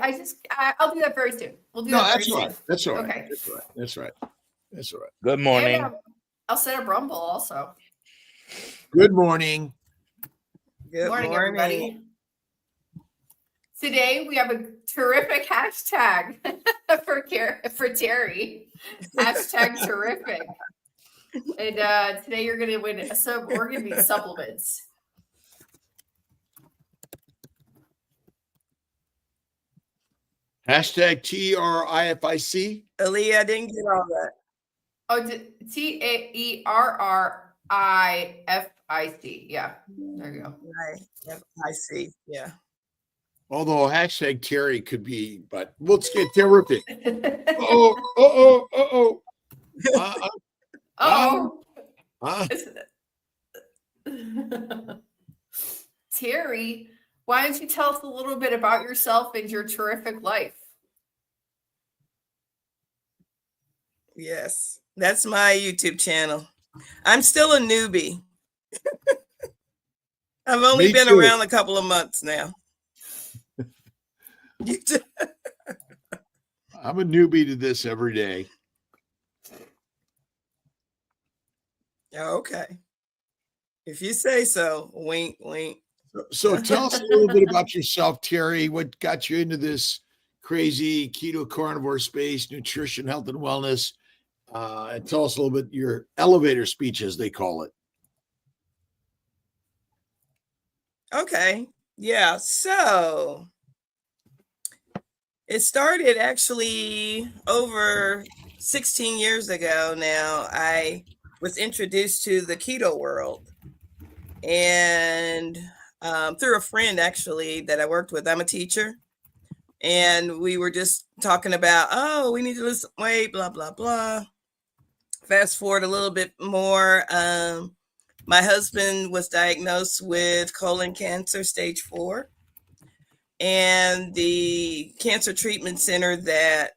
I'll do that very soon. We'll do No, that very that's soon. all right. That's all right. Okay. That's right. That's right. That's all right. Good morning. And I'll set up Rumble also. Good morning. Good Morning, everybody. Today we have a terrific hashtag for Terri. Hashtag terrific. And today you're going to win we're going to be supplements. Hashtag TRIFIC. Aaliyah, I didn't get all that. Oh, TAERRIFIC. Yeah, there you go. Right. I see. Yeah. Although hashtag Terry could be, but let's get terrific. Uh-oh. Terri, why don't you tell us a little bit about yourself and your terrific life? Yes, that's my YouTube channel. I'm still a newbie. I've only been around a couple of months now. I'm a newbie to this every day. Okay. If you say so, wink, wink. So tell us a little bit about yourself, Terry. What got you into this crazy keto carnivore space, nutrition, health, and wellness? And tell us a little bit your elevator speech, as they call it. Okay. Yeah. So it started actually over 16 years ago now. I was introduced to the keto world and through a friend actually that I worked with. I'm a teacher. And we were just talking about, oh, we need to lose weight, blah, blah, blah. Fast forward a little bit more. My husband was diagnosed with colon cancer, stage 4. And the cancer treatment center that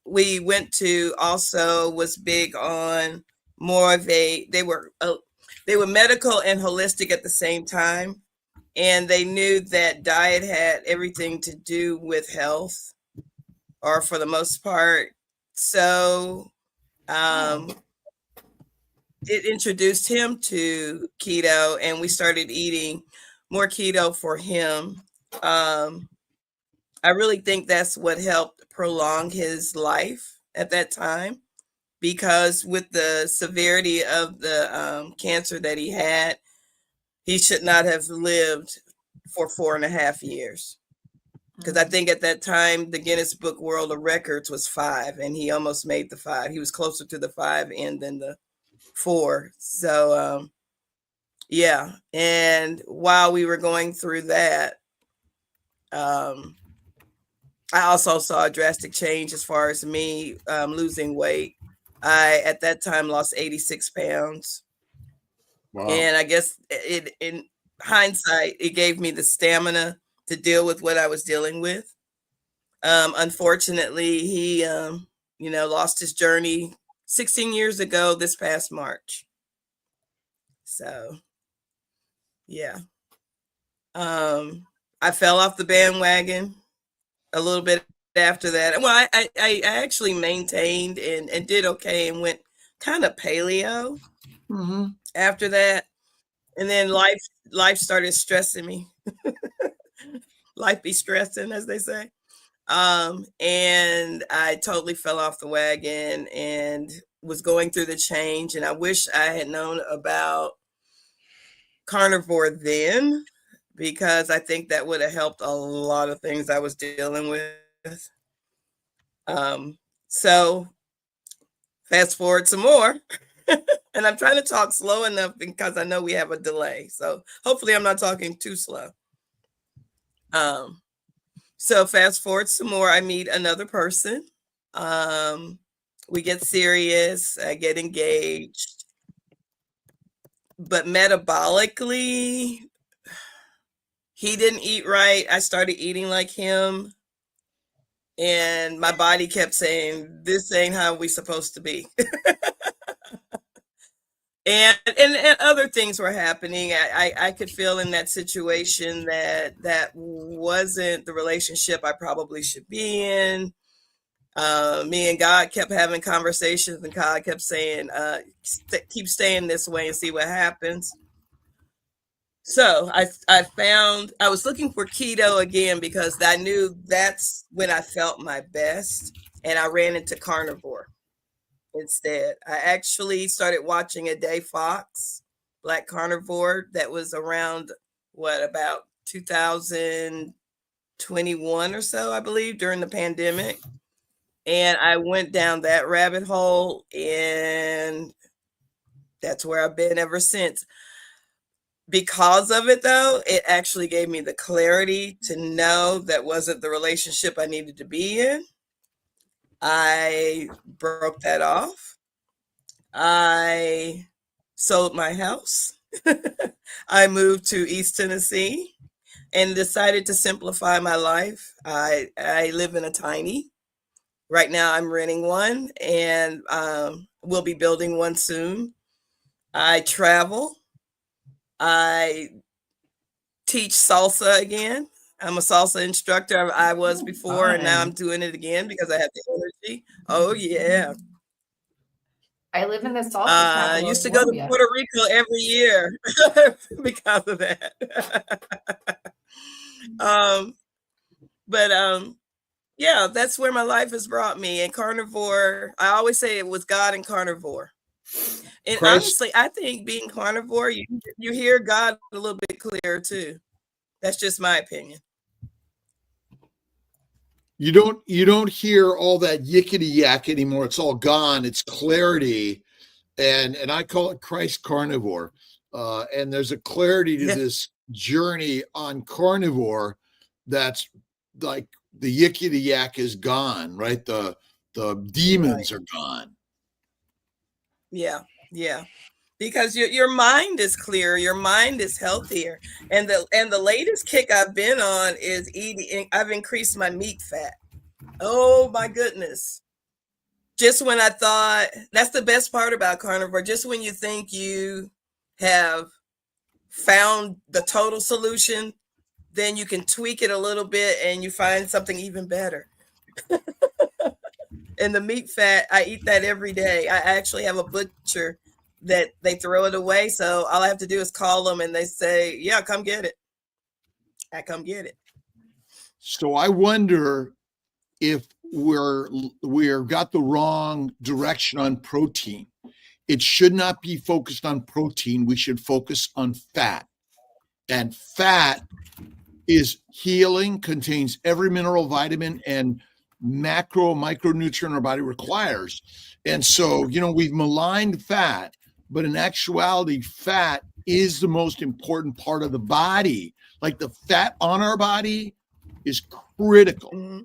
we went to also was big on more of they were medical and holistic at the same time. And they knew that diet had everything to do with health, or for the most part. So it introduced him to keto, and we started eating more keto for him. I really think that's what helped prolong his life at that time, because with the severity of the cancer that he had, he should not have lived for 4.5 years. Because I think at that time, the Guinness Book World of Records was 5, and he almost made the 5. He was closer to the 5 end than the 4. So, yeah. And while we were going through that, I also saw a drastic change as far as me losing weight. I, at that time, lost 86 pounds. Wow. And I guess in hindsight, it gave me the stamina to deal with what I was dealing with. Unfortunately, he, lost his journey 16 years ago this past March. So, yeah. I fell off the bandwagon a little bit after that. Well, I actually maintained and did okay and went kind of paleo after that. And then life started stressing me. Life be stressing, as they say. And I totally fell off the wagon and was going through the change. And I wish I had known about carnivore then, because I think that would have helped a lot of things I was dealing with. So fast forward some more. And I'm trying to talk slow enough because I know we have a delay. So hopefully I'm not talking too slow. So fast forward some more, I meet another person. We get serious, I get engaged. But metabolically, he didn't eat right. I started eating like him. And my body kept saying, this ain't how we supposed to be. and other things were happening. I could feel in that situation that wasn't the relationship I probably should be in. Me and God kept having conversations, and God kept saying, keep staying this way and see what happens. So I was looking for keto again because I knew that's when I felt my best, and I ran into carnivore instead. I actually started watching a Day Fox Black Carnivore that was around about 2021 or so, I believe, during the pandemic. And I went down that rabbit hole, and that's where I've been ever since. Because of it, though, it actually gave me the clarity to know that wasn't the relationship I needed to be in. I broke that off. I sold my house. I moved to East Tennessee and decided to simplify my life. I live in a tiny. Right now, I'm renting one, and we'll be building one soon. I travel. I teach salsa again. I'm a salsa instructor. I was before, and now I'm doing it again because I have the energy. Oh, yeah. I live in the salsa I capital used to of go to Colombia. Puerto Rico every year because of that. Yeah, that's where my life has brought me. And carnivore, I always say it was God and carnivore. And Christ, honestly, I think being carnivore, you hear God a little bit clearer too. That's just my opinion. you don't hear all that yickety yak anymore. It's all gone. It's clarity, and I call it Christ carnivore. And there's a clarity to this journey on carnivore that's like the yickety yak is gone, right? The demons are gone. Yeah, because your mind is clearer, your mind is healthier, and the latest kick I've been on is eating. I've increased my meat fat. Oh my goodness! Just when I thought, that's the best part about carnivore. Just when you think you have found the total solution, then you can tweak it a little bit and you find something even better. And the meat fat, I eat that every day. I actually have a butcher that they throw it away. So all I have to do is call them and they say, yeah, come get it. I come get it. So I wonder if we're got the wrong direction on protein. It should not be focused on protein. We should focus on fat. And fat is healing, contains every mineral, vitamin, and micronutrient our body requires. And so, we've maligned fat, but in actuality, fat is the most important part of the body. Like the fat on our body is critical,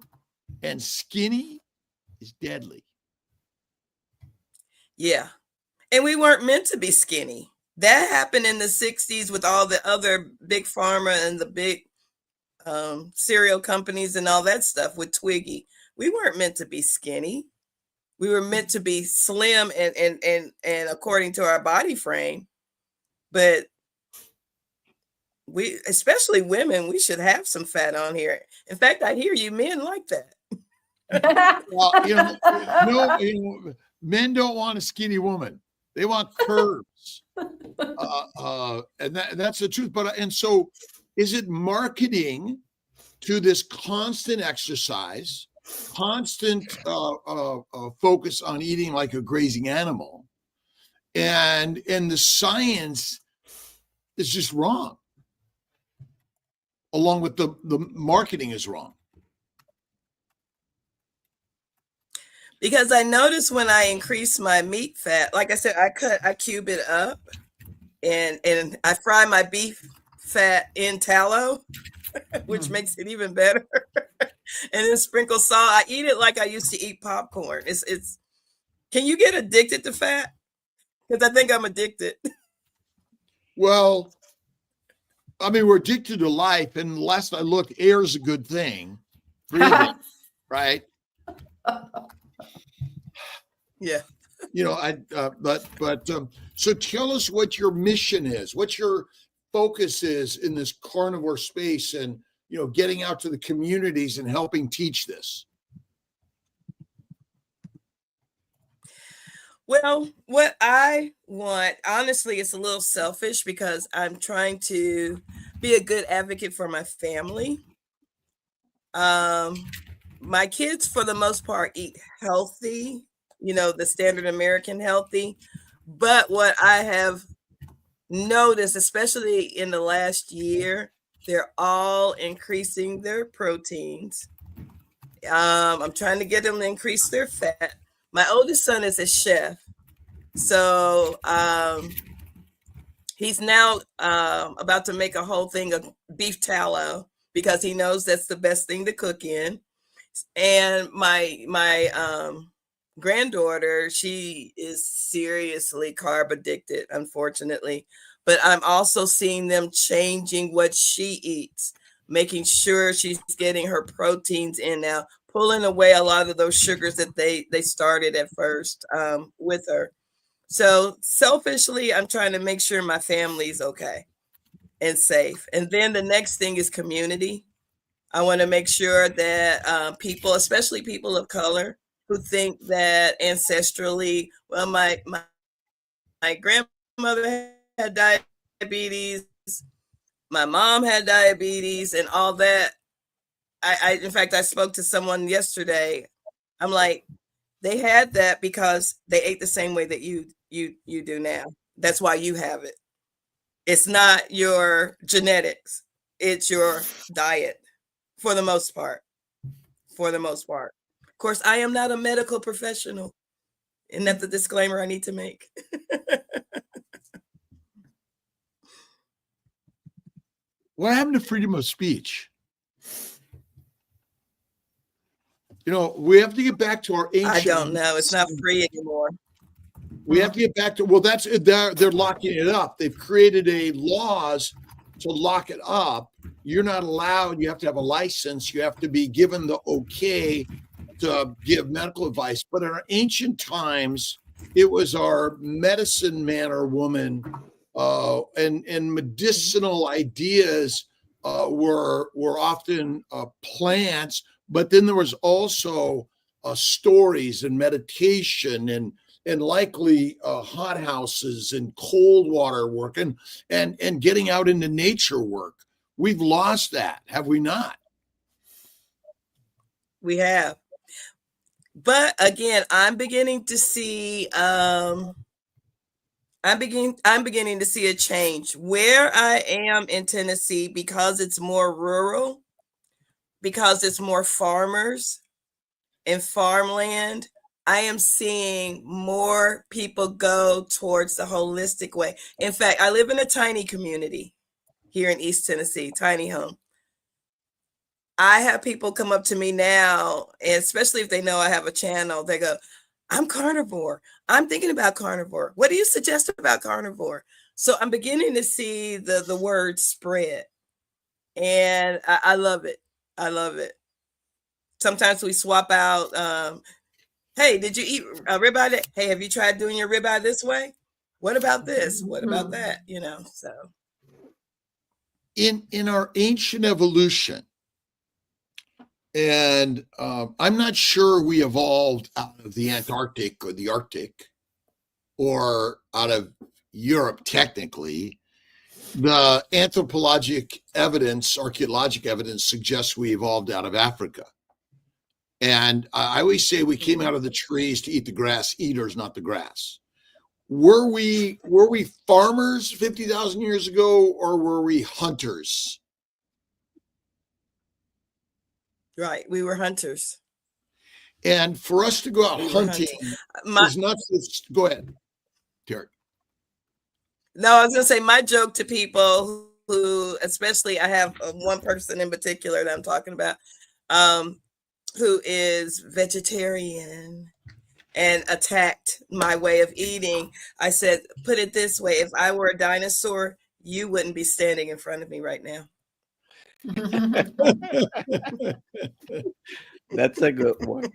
and skinny is deadly. Yeah. And we weren't meant to be skinny. That happened in the 60s with all the other big pharma and the big cereal companies and all that stuff with Twiggy. We weren't meant to be skinny. We were meant to be slim and according to our body frame. But we, especially women, we should have some fat on here. In fact, I hear you men like that. Well, men don't want a skinny woman. They want curves. And that's the truth. And so is it marketing to this constant exercise, constant focus on eating like a grazing animal, and the science is just wrong, along with the marketing is wrong? Because I noticed when I increase my meat fat, like I said, I cube it up and I fry my beef fat in tallow, which makes it even better. And then sprinkle salt. I eat it like I used to eat popcorn. It's can you get addicted to fat? Because I think I'm addicted. Well, I mean, we're addicted to life, and last I looked, air is a good thing. Breathing, right? Yeah. So tell us what your mission is, what your focus is in this carnivore space, and getting out to the communities and helping teach this. Well, what I want, honestly, it's a little selfish because I'm trying to be a good advocate for my family. My kids, for the most part, eat healthy, the standard American healthy. But what I have noticed, especially in the last year, they're all increasing their proteins. I'm trying to get them to increase their fat. My oldest son is a chef. So he's now about to make a whole thing of beef tallow because he knows that's the best thing to cook in. And my granddaughter, she is seriously carb addicted, unfortunately. But I'm also seeing them changing what she eats, making sure she's getting her proteins in now, pulling away a lot of those sugars that they started at first with her. So selfishly, I'm trying to make sure my family's okay and safe. And then the next thing is community. I want to make sure that people, especially people of color, who think that ancestrally, well, my grandmother had diabetes, my mom had diabetes, and all that. In fact, I spoke to someone yesterday. I'm like, they had that because they ate the same way that you do now. That's why you have it. It's not your genetics. It's your diet for the most part. For the most part. Of course, I am not a medical professional. And that's the disclaimer I need to make. What happened to freedom of speech? We have to get back to our ancient. I don't know. It's not free anymore. We have to get back to, that's they're locking it up. They've created laws to lock it up. You're not allowed. You have to have a license. You have to be given the okay to give medical advice. But in our ancient times, it was our medicine man or woman, and medicinal ideas were often plants. But then there was also stories and meditation and likely hot houses and cold water work and getting out into nature work. We've lost that, have we not? We have. But again, I'm beginning to see I'm beginning to see a change where I am in Tennessee, because it's more rural, because it's more farmers and farmland. I am seeing more people go towards the holistic way. In fact, I live in a tiny community here in East Tennessee, tiny home. I have people come up to me now, and especially if they know I have a channel, they go, I'm carnivore. I'm thinking about carnivore. What do you suggest about carnivore? So I'm beginning to see the word spread, and I love it. I love it. Sometimes we swap out, hey, did you eat a ribeye? Hey, have you tried doing your ribeye this way? What about this? What about that? So. In our ancient evolution, and I'm not sure we evolved out of the Antarctic or the Arctic or out of Europe, technically. The anthropologic evidence, archaeologic evidence suggests we evolved out of Africa. And I always say we came out of the trees to eat the grass, eaters, not the grass. Were we farmers 50,000 years ago, or were we hunters? Right. We were hunters. And for us to go out hunting is not just, go ahead, Terri. No, I was going to say, my joke to people who, especially I have one person in particular that I'm talking about, who is vegetarian and attacked my way of eating. I said, put it this way, if I were a dinosaur, you wouldn't be standing in front of me right now. That's a good one.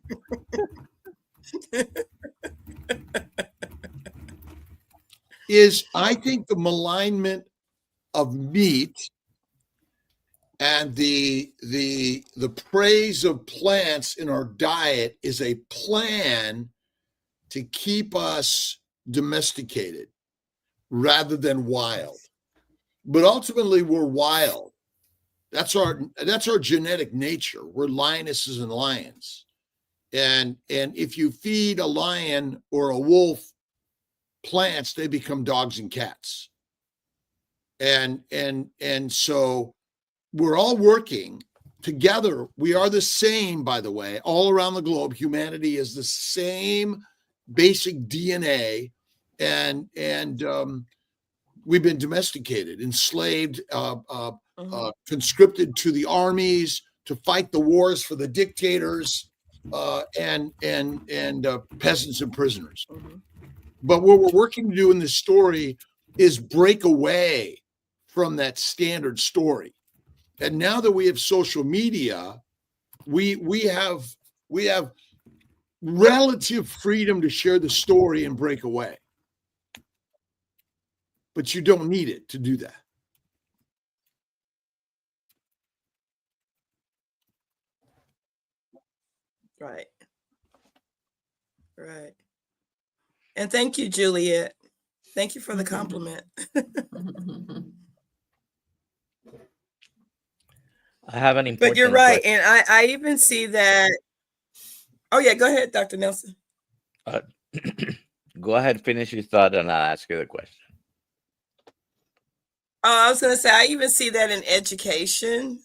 is I think the malignment of meat and the praise of plants in our diet is a plan to keep us domesticated rather than wild. But ultimately, we're wild. That's our genetic nature. We're lionesses and lions. And if you feed a lion or a wolf plants, they become dogs and cats. And so we're all working together. We are the same, by the way, all around the globe. Humanity is the same basic DNA, and we've been domesticated, enslaved, conscripted to the armies to fight the wars for the dictators, and peasants and prisoners. But what we're working to do in this story is break away from that standard story. And now that we have social media, we have relative freedom to share the story and break away. But you don't need it to do that. Right. Right. And thank you, Juliet. Thank you for the compliment. I have an important But you're right. question. And I even see that. Oh, yeah. Go ahead, Dr. Nelson. Go ahead, finish your thought, and I'll ask you the question. Oh, I was going to say, I even see that in education,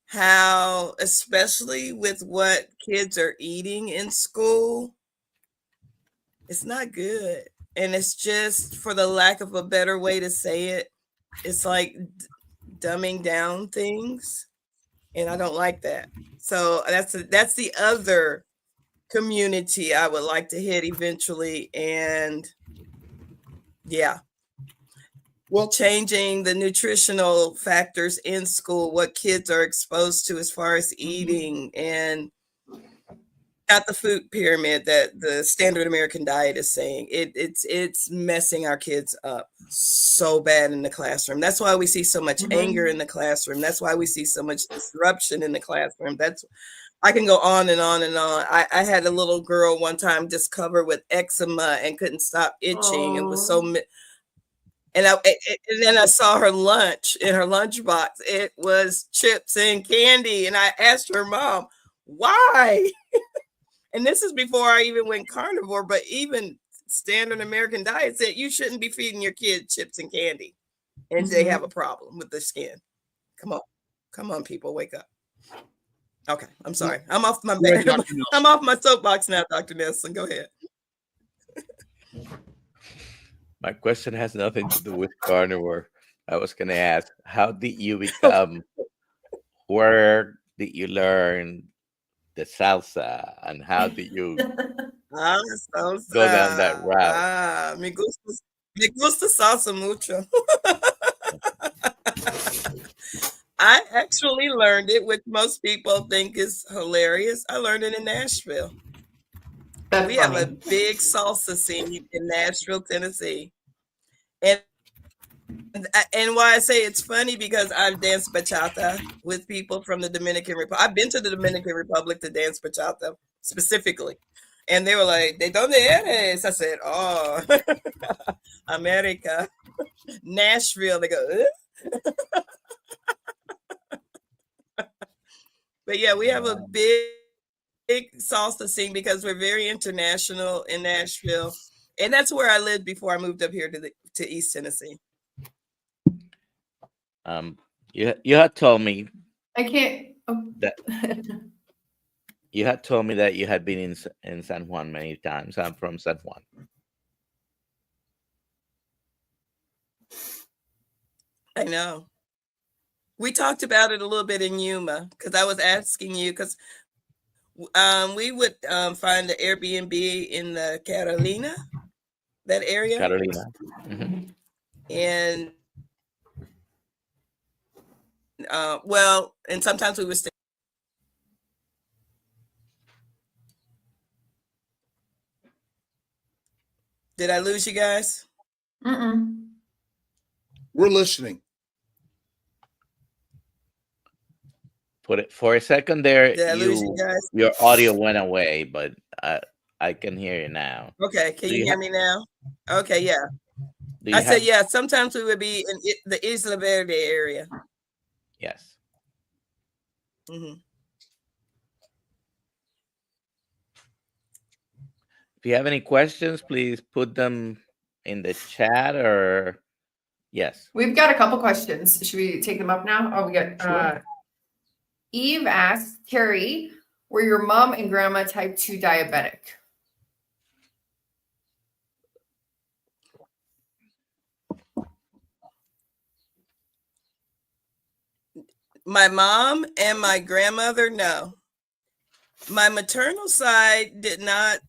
how, especially with what kids are eating in school, it's not good. And it's just, for the lack of a better way to say it, it's like dumbing down things. And I don't like that. So that's the other community I would like to hit eventually. And yeah. Well, changing the nutritional factors in school, what kids are exposed to as far as eating, and not the food pyramid that the standard American diet is saying. It's messing our kids up so bad in the classroom. That's why we see so much anger in the classroom. That's why we see so much disruption in the classroom. I can go on and on and on. I had a little girl one time just covered with eczema and couldn't stop itching. It was so. And then I saw her lunch in her lunchbox. It was chips and candy. And I asked her mom, why? And this is before I even went carnivore, but even standard American diet said you shouldn't be feeding your kid chips and candy. And they have a problem with their skin. Come on, people, wake up. Okay, I'm sorry. I'm off my I'm off my soapbox now, Dr. Nelson. Go ahead. My question has nothing to do with carnivore. I was going to ask, how did you become, where did you learn the salsa, and how did you salsa. go down that route? Me gusta salsa mucho. I actually learned it, which most people think is hilarious. I learned it in Nashville. We have a big salsa scene in Nashville, Tennessee. And why I say it's funny, because I've danced bachata with people from the Dominican Republic. I've been to the Dominican Republic to dance bachata specifically. And they were like, ¿de dónde eres? I said, oh, America, Nashville. They go, But yeah, we have a big salsa scene because we're very international in Nashville. And that's where I lived before I moved up here to East Tennessee. You had told me I can't. that you had told me that you had been in San Juan many times. I'm from San Juan. I know. We talked about it a little bit in Yuma, because I was asking you, because we would find the Airbnb in the Carolina, that area. Carolina. Mm-hmm. And and sometimes we would stay. Did I lose you guys? Mm-mm. We're listening. Put it for a second there. Did I lose you guys? Your audio went away, but I can hear you now. Okay, can Do you you hear me now? Okay, yeah. Do I you said, have? yeah, sometimes we would be in the Isla Verde area. Yes. hmm If you have any questions, please put them in the chat or yes. We've got a couple questions. Should we take them up now? Oh, we got Sure. Eve asks, Terri, were your mom and grandma type 2 diabetic? My mom and my grandmother, no. My maternal side did not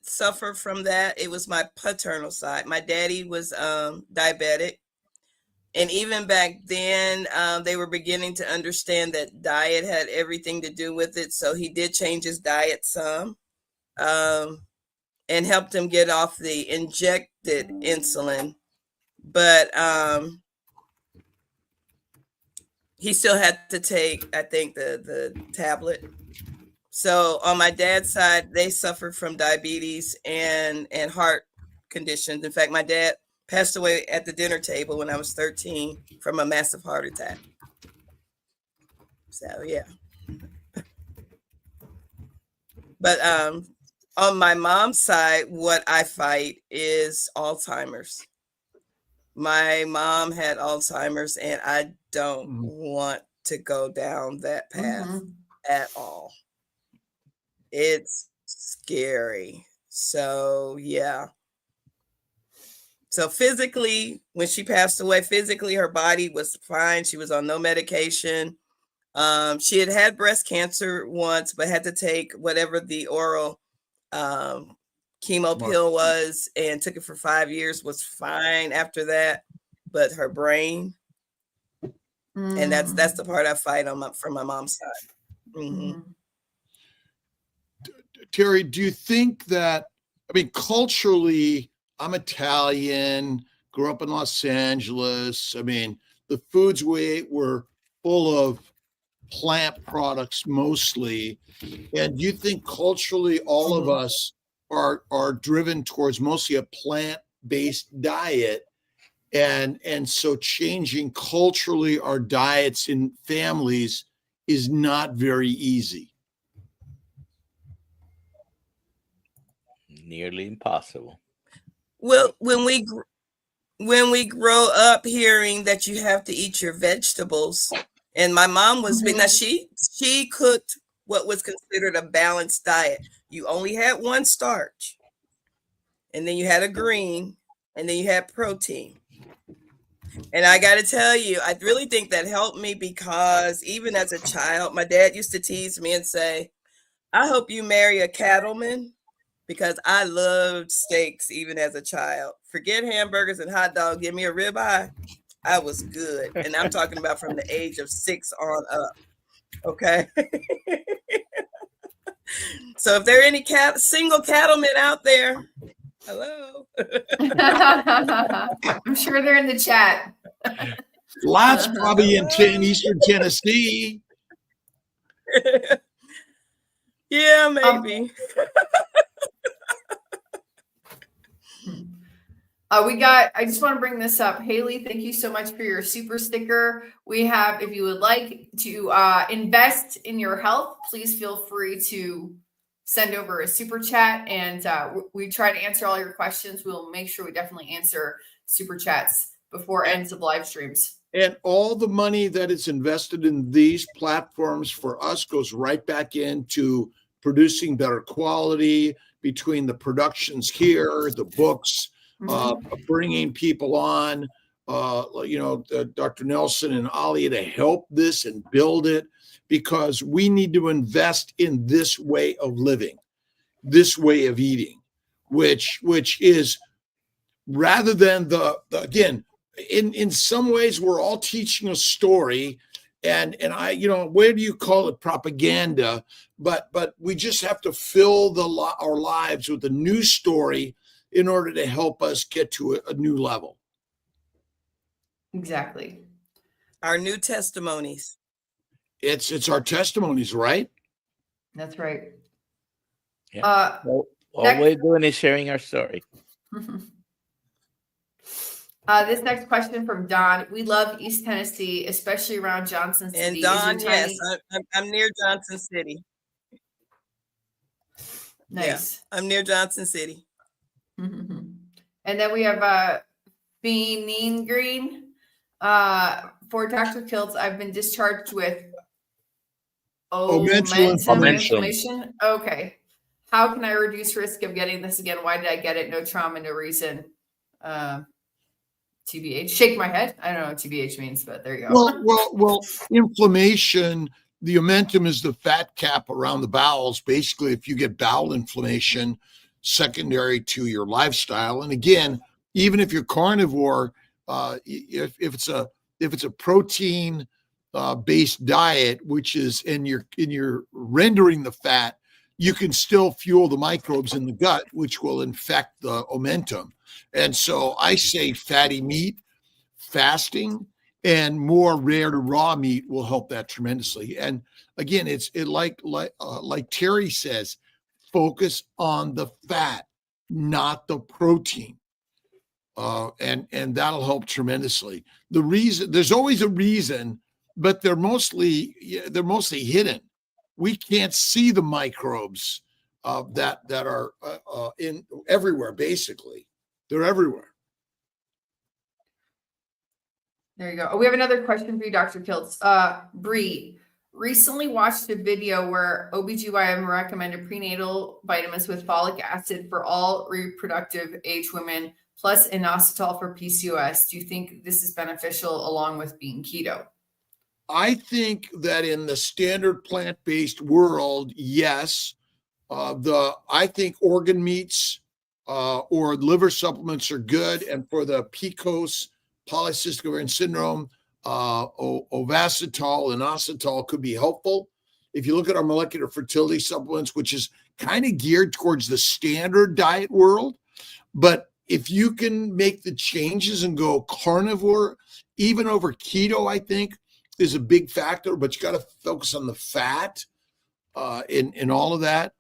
suffer from that. It was my paternal side. My daddy was diabetic. And even back then, they were beginning to understand that diet had everything to do with it. So he did change his diet some, and helped him get off the injected insulin. But he still had to take, I think, the tablet. So on my dad's side, they suffered from diabetes and heart conditions. In fact, my dad passed away at the dinner table when I was 13 from a massive heart attack. So yeah. But on my mom's side, what I fight is Alzheimer's. My mom had Alzheimer's, and I don't want to go down that path at all. It's scary. So yeah. So physically, when she passed away, physically her body was fine. She was on no medication. She had breast cancer once, but had to take whatever the oral chemo pill was, and took it for 5 years, was fine after that. But her brain, and that's the part I fight on from my mom's side. Terri, do you think that, I mean, culturally, I'm Italian, grew up in Los Angeles. I mean, the foods we ate were full of plant products mostly. And do you think culturally all of us are driven towards mostly a plant-based diet? And so changing culturally our diets in families is not very easy. Nearly impossible. Well, when we grow up hearing that you have to eat your vegetables, and my mom was now she cooked what was considered a balanced diet. You only had one starch, and then you had a green, and then you had protein. And I got to tell you, I really think that helped me, because even as a child, my dad used to tease me and say, I hope you marry a cattleman, because I loved steaks even as a child. Forget hamburgers and hot dogs. Give me a ribeye. I was good. And I'm talking about from the age of 6 on up. Okay. So if there are any single cattlemen out there, hello. I'm sure they're in the chat. Lots probably in Eastern Tennessee. Yeah, maybe. I just want to bring this up. Haley, thank you so much for your super sticker. We have, if you would like to invest in your health, please feel free to send over a super chat, and we try to answer all your questions. We'll make sure we definitely answer super chats before ends of live streams. And all the money that is invested in these platforms for us goes right back into producing better quality, between the productions here, the books, bringing people on, Dr. Nelson and Alia to help this and build it, because we need to invest in this way of living, this way of eating, which is, rather than again, in some ways we're all teaching a story, and I, where do you call it, propaganda? But we just have to fill our lives with a new story. in order to help us get to a new level. Exactly. Our new testimonies. It's our testimonies, right? That's right. Yeah. Well, all next- we're doing is sharing our story. This next question from Don. We love East Tennessee, especially around Johnson City. And Is your Don, yes, tiny- I'm near Johnson City. Nice. Yeah, I'm near Johnson City. And then we have Beanie Green. For Dr. Kiltz, I've been discharged with Omental inflammation. Okay. How can I reduce risk of getting this again? Why did I get it? No trauma, no reason. TBH. Shake my head. I don't know what TBH means, but there you go. Well, inflammation, the omentum is the fat cap around the bowels. Basically, if you get bowel inflammation secondary to your lifestyle, and again, even if you're carnivore, if it's a protein based diet, which is and you're rendering the fat, you can still fuel the microbes in the gut, which will infect the omentum. And so I say fatty meat, fasting, and more rare to raw meat will help that tremendously. And again, like Terri says, focus on the fat, not the protein. And that'll help tremendously. The reason, there's always a reason, but they're mostly hidden. We can't see the microbes that are in everywhere. Basically, they're everywhere. There you go. Oh, we have another question for you, Dr. Kiltz. Bree recently watched a video where OBGYN recommended prenatal vitamins with folic acid for all reproductive age women, plus inositol for PCOS. Do you think this is beneficial along with being keto? I think that in the standard plant-based world, yes. I think organ meats or liver supplements are good, and for the PCOS, polycystic ovarian syndrome, ovasitol and inositol could be helpful. If you look at our molecular fertility supplements, which is kind of geared towards the standard diet world, but if you can make the changes and go carnivore, even over keto, I think is a big factor, but you got to focus on the fat in all of that.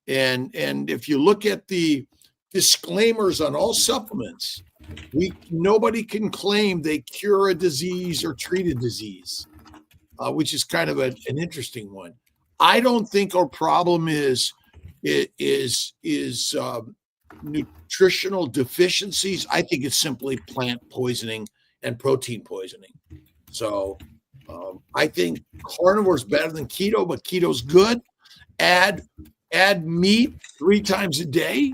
And if you look at the disclaimers on all supplements, nobody can claim they cure a disease or treat a disease, which is kind of an interesting one. I don't think our problem is nutritional deficiencies. I think it's simply plant poisoning and protein poisoning. So I think carnivore is better than keto, but keto's good. Add meat 3 times a day.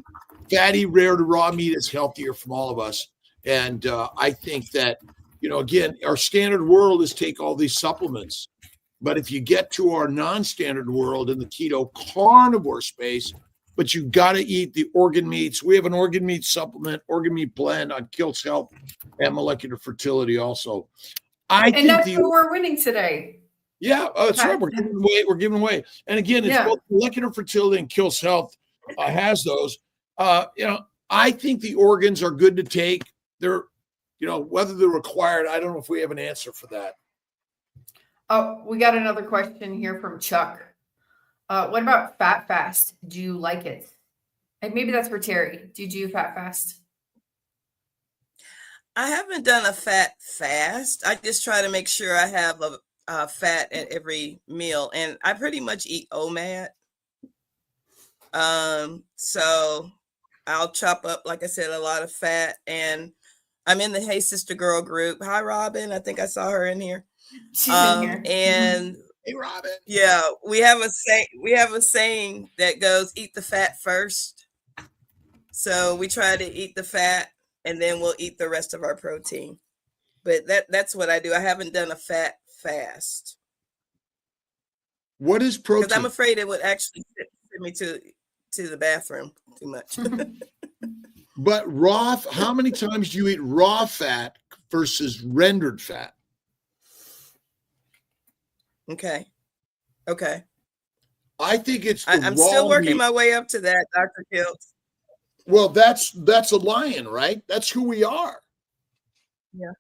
Fatty, rare to raw meat is healthier from all of us. And I think that, again, our standard world is take all these supplements. But if you get to our non-standard world in the keto carnivore space, but you got to eat the organ meats. We have an organ meat supplement, organ meat blend on Kiltz Health and molecular fertility also. And that's who we're winning today. Yeah, that's right. We're giving away. And again, it's both molecular fertility and Kiltz Health has those. I think the organs are good to take. They're, whether they're required, I don't know if we have an answer for that. Oh, we got another question here from Chuck. What about fat fast? Do you like it? And maybe that's for Terri. Do you do fat fast? I haven't done a fat fast. I just try to make sure I have a fat at every meal, and I pretty much eat OMAD. So I'll chop up, like I said, a lot of fat, and I'm in the Hey Sister Girl group. Hi, Robin. I think I saw her in here. She's in here. And hey, Robin. Yeah, we have a saying that goes, eat the fat first. So we try to eat the fat and then we'll eat the rest of our protein. But that's what I do. I haven't done a fat fast. What is protein? Because I'm afraid it would actually send me to the bathroom too much. But raw, how many times do you eat raw fat versus rendered fat? Okay. I think it's I'm still working my way up to that, Dr. Kiltz. Well, that's a lion, right? That's who we are. Yeah.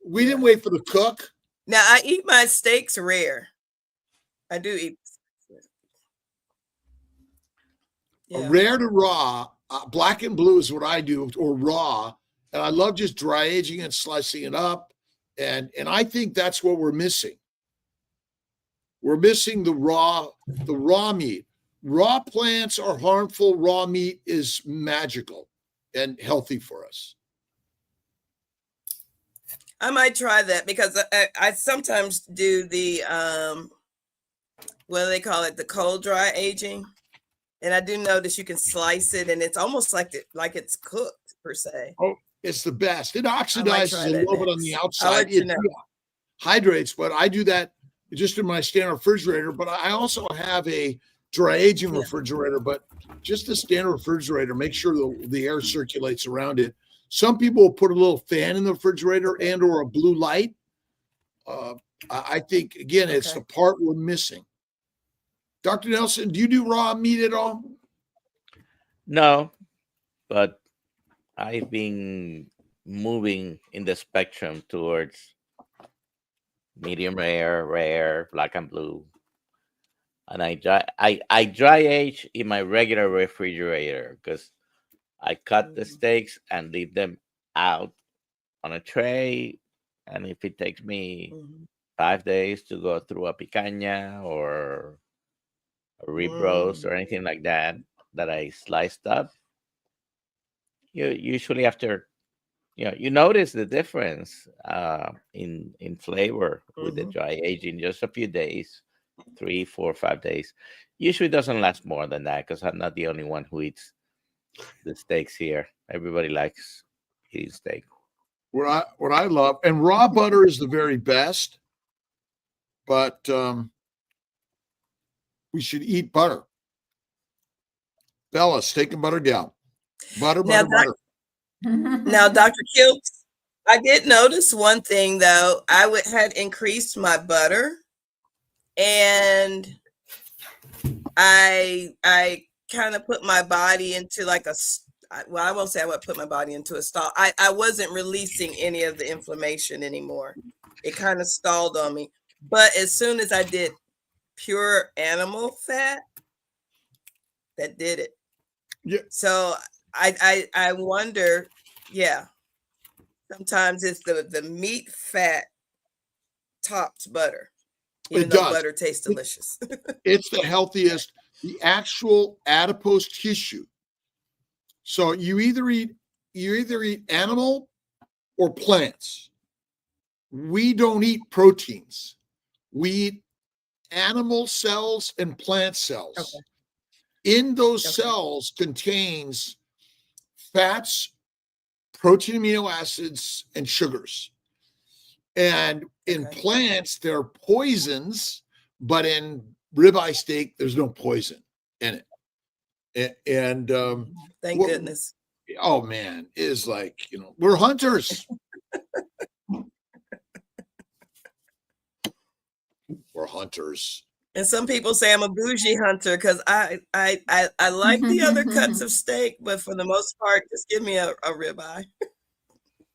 We didn't wait for the cook. Now I eat my steaks rare. I do eat. Yeah. Rare to raw, black and blue is what I do, or raw. And I love just dry aging and slicing it up. And I think that's what we're missing. We're missing the raw meat. Raw plants are harmful. Raw meat is magical and healthy for us. I might try that because I sometimes do the what do they call it? The cold dry aging. And I do notice you can slice it and it's almost like it's cooked per se. Oh, it's the best. It oxidizes a little bit on the outside. It hydrates, but I do that just in my standard refrigerator. But I also have a dry aging refrigerator, but just the standard refrigerator, make sure the air circulates around it. Some people will put a little fan in the refrigerator and or a blue light. I think, again, it's the part we're missing. Dr. Nelson, do you do raw meat at all? No, but I've been moving in the spectrum towards medium rare, black and blue. And I dry age in my regular refrigerator because I cut the steaks and leave them out on a tray. And if it takes me 5 days to go through a picanha or a rib roast or anything like that I sliced up, you usually after, you notice the difference in flavor with the dry aging. Just a few days, 3, 4, 5 days. Usually doesn't last more than that because I'm not the only one who eats the steaks here. Everybody likes eating steak. What I love, and raw butter is the very best, but we should eat butter. Bella, steak and butter gal. Butter. Now, Dr. Kiltz, I did notice one thing though. I had increased my butter, and I kind of put my body into like well, I won't say I would put my body into a stall. I wasn't releasing any of the inflammation anymore. It kind of stalled on me. But as soon as I did pure animal fat, that did it. Yeah. So I wonder, sometimes it's the meat fat tops butter. Even though butter tastes delicious. It's the healthiest, the actual adipose tissue. So you either eat animal or plants. We don't eat proteins. We eat animal cells and plant cells. Okay. In those cells contains fats, protein, amino acids, and sugars. And in plants, there are poisons, but in ribeye steak, there's no poison in it. And thank goodness. Oh man, it is like, we're hunters. We're hunters. And some people say I'm a bougie hunter because I like the other cuts of steak, but for the most part, just give me a ribeye.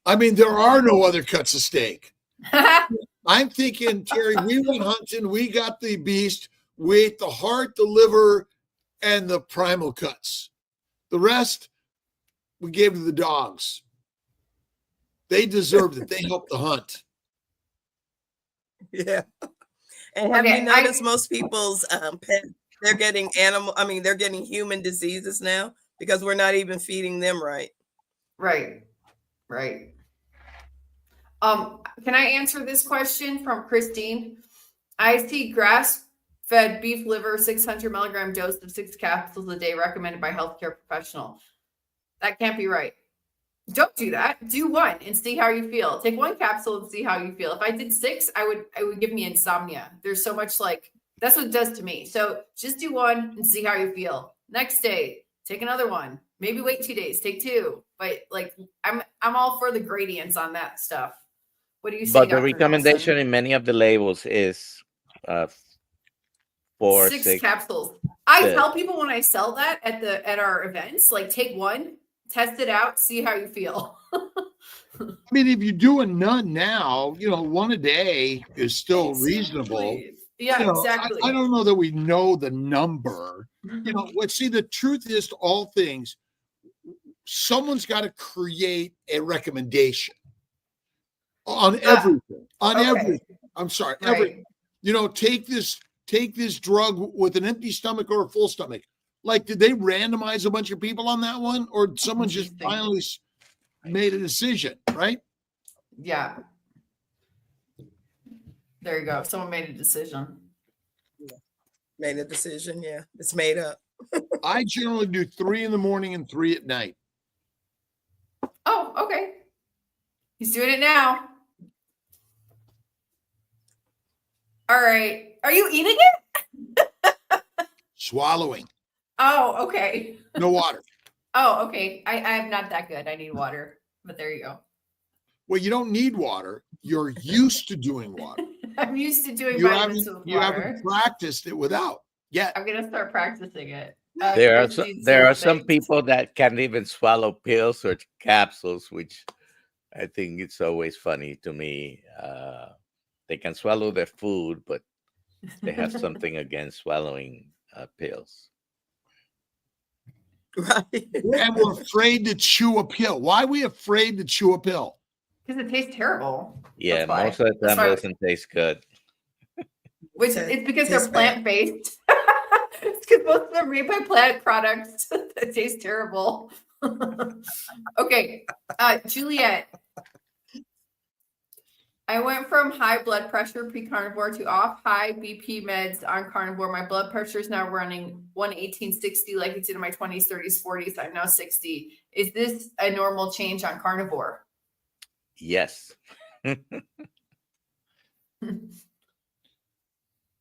I mean, there are no other cuts of steak. I'm thinking, Terry, we went hunting, we got the beast, we ate the heart, the liver, and the primal cuts. The rest, we gave to the dogs. They deserved it. They helped the hunt. Yeah. And have you noticed most people's pets, they're getting they're getting human diseases now because we're not even feeding them right. Right. Can I answer this question from Christine? I see grass-fed beef liver, 600 milligram dose of 6 capsules a day recommended by healthcare professional. That can't be right. Don't do that. Do 1 and see how you feel. Take 1 capsule and see how you feel. If I did 6, it would give me insomnia. There's so much that's what it does to me. So just do 1 and see how you feel. Next day, take another 1. Maybe wait 2 days, take 2. But I'm all for the gradients on that stuff. What do you say? But the recommendation in many of the labels is 4, 6 capsules. I tell people when I sell that at our events, take 1 Test it out, see how you feel. I mean, if you're doing none now, one a day is still reasonable. Yeah, exactly. I don't know that we know the number. Let's see, the truth is, to all things, someone's got to create a recommendation on everything. Everything. I'm sorry, right. everything. Take this drug with an empty stomach or a full stomach. Like, did they randomize a bunch of people on that one, or did someone just finally made a decision, right? Yeah. There you go. Someone made a decision. Made a decision. Yeah, it's made up. I generally do 3 in the morning and 3 at night. Oh, okay. He's doing it now. All right. Are you eating it? Swallowing. Oh, okay. No water. Oh, okay. I'm not that good. I need water, but there you go. Well, you don't need water. You're used to doing water. I'm used to doing vitamins with water. You haven't practiced it without yet. I'm going to start practicing it. There are some people that can't even swallow pills or capsules, which I think it's always funny to me. They can swallow their food, but they have something against swallowing pills. Right. And we're afraid to chew a pill. Why are we afraid to chew a pill? Because it tastes terrible. Yeah, most of the time it doesn't taste good. Which it's because they're plant-based. It's because most of them are made by plant products that taste terrible. Okay, Juliet. I went from high blood pressure pre-carnivore to off high BP meds on carnivore. My blood pressure is now running 118/60 like it did in my 20s, 30s, 40s. I'm now 60. Is this a normal change on carnivore? Yes.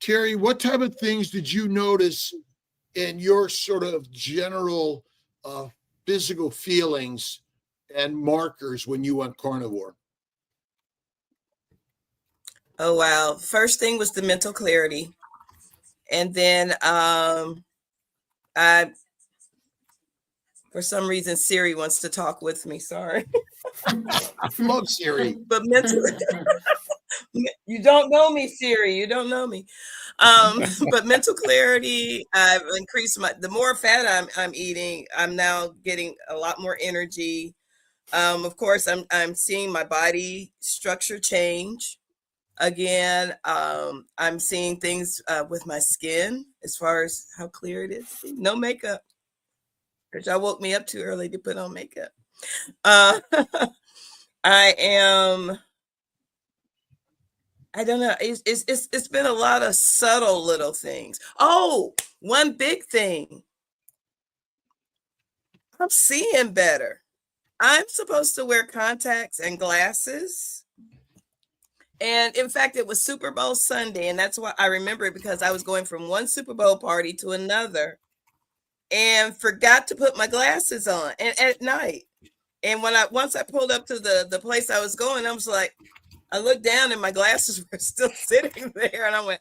Terri, what type of things did you notice in your sort of general physical feelings and markers when you went carnivore? Oh, wow. First thing was the mental clarity. And then for some reason, Siri wants to talk with me. Sorry. I love Siri. But mentally, you don't know me, Siri. You don't know me. But mental clarity, I've increased the more fat I'm eating, I'm now getting a lot more energy. Of course, I'm seeing my body structure change. Again, I'm seeing things with my skin as far as how clear it is. No makeup, which I woke me up too early to put on makeup. I don't know. It's been a lot of subtle little things. Oh, one big thing. I'm seeing better. I'm supposed to wear contacts and glasses. And in fact, it was Super Bowl Sunday. And that's why I remember it, because I was going from one Super Bowl party to another and forgot to put my glasses on at night. And once I pulled up to the place I was going, I was like, I looked down and my glasses were still sitting there. And I went,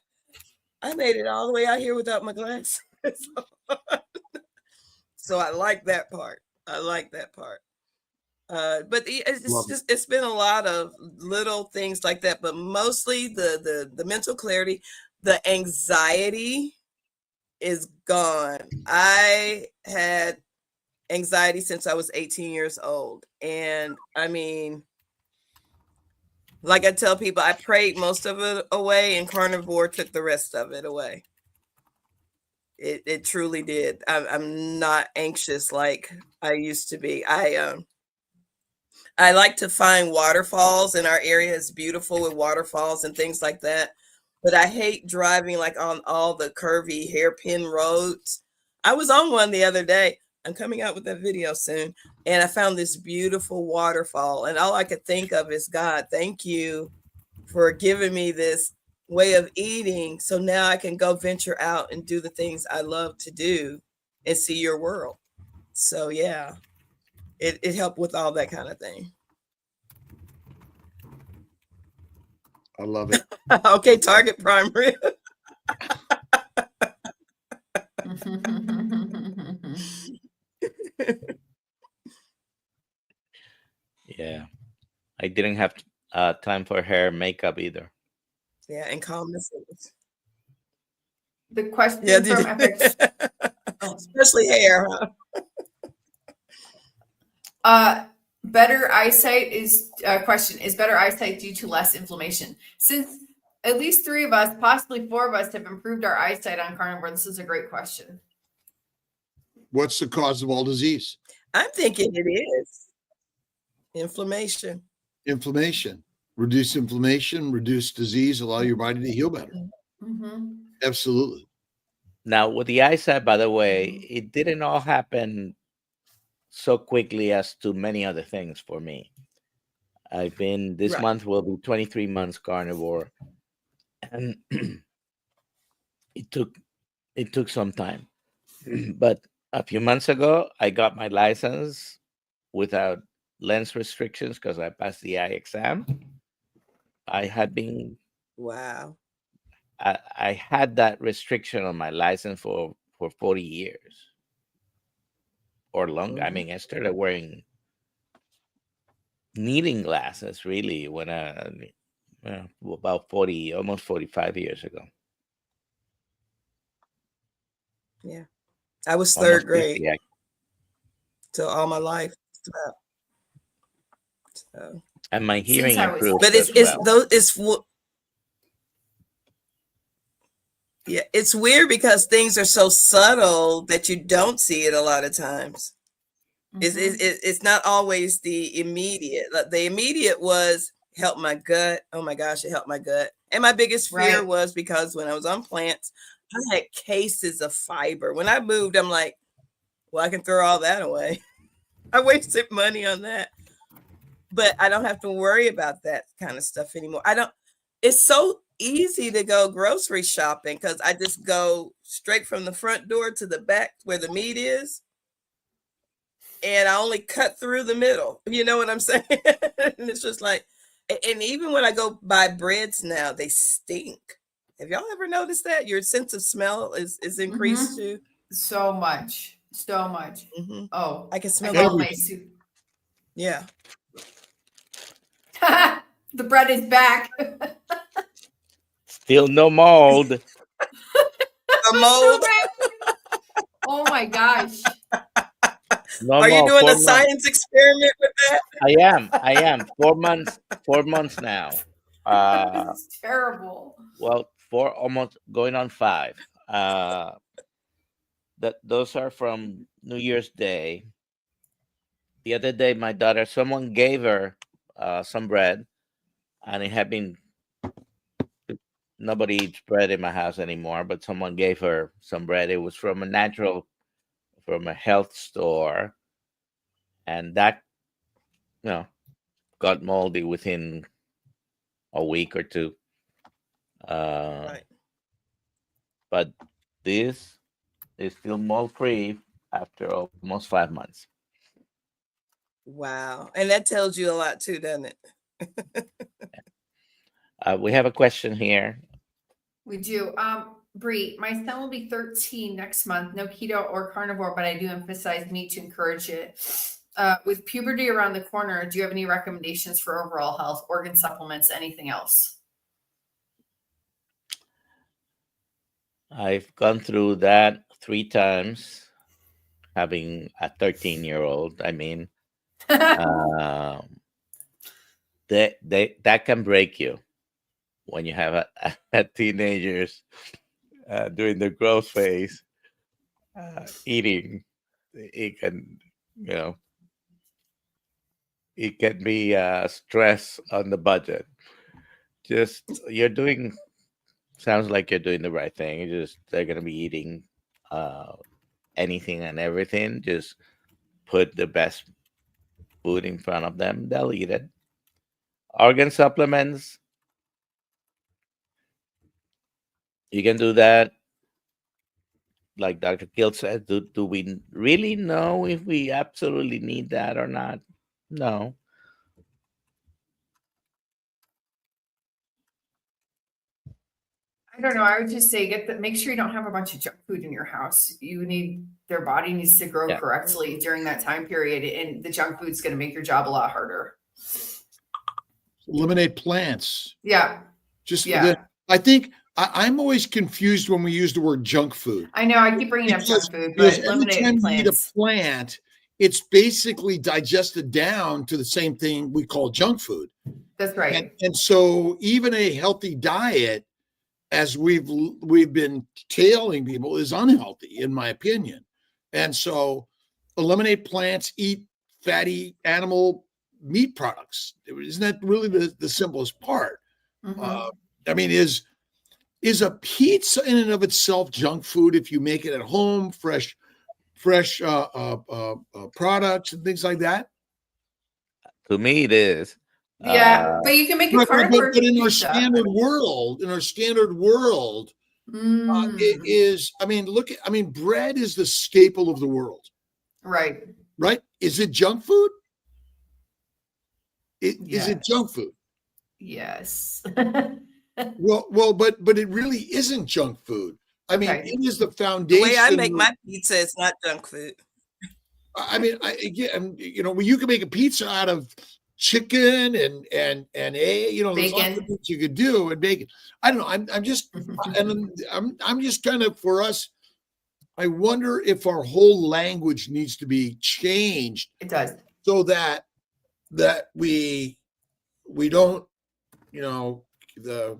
I made it all the way out here without my glasses. So I like that part. But it's been a lot of little things like that, but mostly the mental clarity, the anxiety is gone. I had anxiety since I was 18 years old. And I mean, like I tell people, I prayed most of it away and carnivore took the rest of it away. It truly did. I'm not anxious like I used to be. I like to find waterfalls, and our area is beautiful with waterfalls and things like that. But I hate driving like on all the curvy hairpin roads. I was on one the other day. I'm coming out with that video soon. And I found this beautiful waterfall. And all I could think of is, God, thank you for giving me this way of eating. So now I can go venture out and do the things I love to do and see your world. So yeah. It helped with all that kind of thing. I love it. Okay, Target Prime Rib. didn't have time for hair and makeup either. Yeah, and calmness. The question Yeah, from FX. especially hair. Huh? Better eyesight is question is better eyesight due to less inflammation? Since at least 3 of us, possibly 4 of us, have improved our eyesight on carnivore, this is a great question. What's the cause of all disease? I'm thinking it is inflammation. Inflammation. Reduce inflammation, reduce disease, allow your body to heal better. Mm-hmm. Absolutely. Now, with the eyesight, by the way, it didn't all happen so quickly as to many other things for me. I've been this Right. month will be 23 months carnivore, and it took some time. But a few months ago, I got my license without lens restrictions because I passed the eye exam. I had been Wow. I had that restriction on my license for 40 years or longer. I Mhm. mean, I started wearing reading glasses really when about 40, almost 45 years ago. Yeah. I was Almost third grade 50, till all my life. Just about. So. and my hearing I was- improved But as well. Yeah, it's weird because things are so subtle that you don't see it a lot of times. Mhm. It's not always the immediate. Like, the immediate was help my gut. Oh my gosh, it helped my gut. And my biggest fear Right. was because when I was on plants, I had cases of fiber. When I moved, I'm like, well, I can throw all that away. I wasted money on that. But I don't have to worry about that kind of stuff anymore. It's so easy to go grocery shopping because I just go straight from the front door to the back where the meat is. And I only cut through the middle. You know what I'm saying? And it's just like, and even when I go buy breads now, they stink. Have y'all ever noticed that? Your sense of smell is increased too? So much. Mhm. Oh, I can smell love it. my soup. Yeah. The bread is back. Still no mold. The So mold. bad. Oh my gosh. No Are you mold. doing 4 a months. science experiment with that? I am 4 months. 4 months now. This is terrible. Well, 4 almost going on 5. Those are from New Year's Day. The other day, my daughter, someone gave her some bread, and it had been nobody eats bread in my house anymore. But someone gave her some bread. It was from a health store, and that got moldy within a week or two. Right. But this is still mold free after almost 5 months. Wow. And that tells you a lot too, doesn't it? We have a question here. We do. Bree, my son will be 13 next month. No keto or carnivore, but I do emphasize meat to encourage it. With puberty around the corner, do you have any recommendations for overall health, organ supplements, anything else? I've gone through that 3 times, having a 13-year-old. I mean, that can break you when you have a teenagers during the growth phase. Eating, it can, it can be stress on the budget. Just sounds like you're doing the right thing. They're gonna be eating anything and everything. Just put the best food in front of them. They'll eat it. Organ supplements, you can do that. Like Dr. Kill said, do we really know if we absolutely need that or not? No. I don't know. I would just say make sure you don't have a bunch of junk food in your house. Their body needs to grow Yeah. correctly during that time period, and the junk food's going to make your job a lot harder. eliminate plants. Yeah. Just Yeah. I think I'm always confused when we use the word junk food. I know I keep bringing up Because, junk food, because but every eliminate time you eat a plants. plant, it's basically digested down to the same thing we call junk food. That's right. And so even a healthy diet, as we've been tailing people, is unhealthy, in my opinion. And so eliminate plants, eat fatty animal meat products. Isn't that really the simplest part? Mhm. I mean, is a pizza in and of itself junk food if you make it at home, fresh products and things like that? To me, it is. Yeah, but you can make a But carnivore in our pizza. standard world, it is. I mean, look at. I mean, bread is the staple of the world, Right. right? Is it junk food? Is Yeah. it junk food? Yes. Well, but it really isn't junk food. I mean, Okay. it is the The foundation. way I make my pizza is not junk food. I mean, again, you know, well, you can make a pizza out of chicken and egg, you know, there's lots of Bacon. things you could do and bacon. I don't know. I'm just, and I'm just kind of, for us, I wonder if our whole language needs to be changed It does. so that we don't, you know, the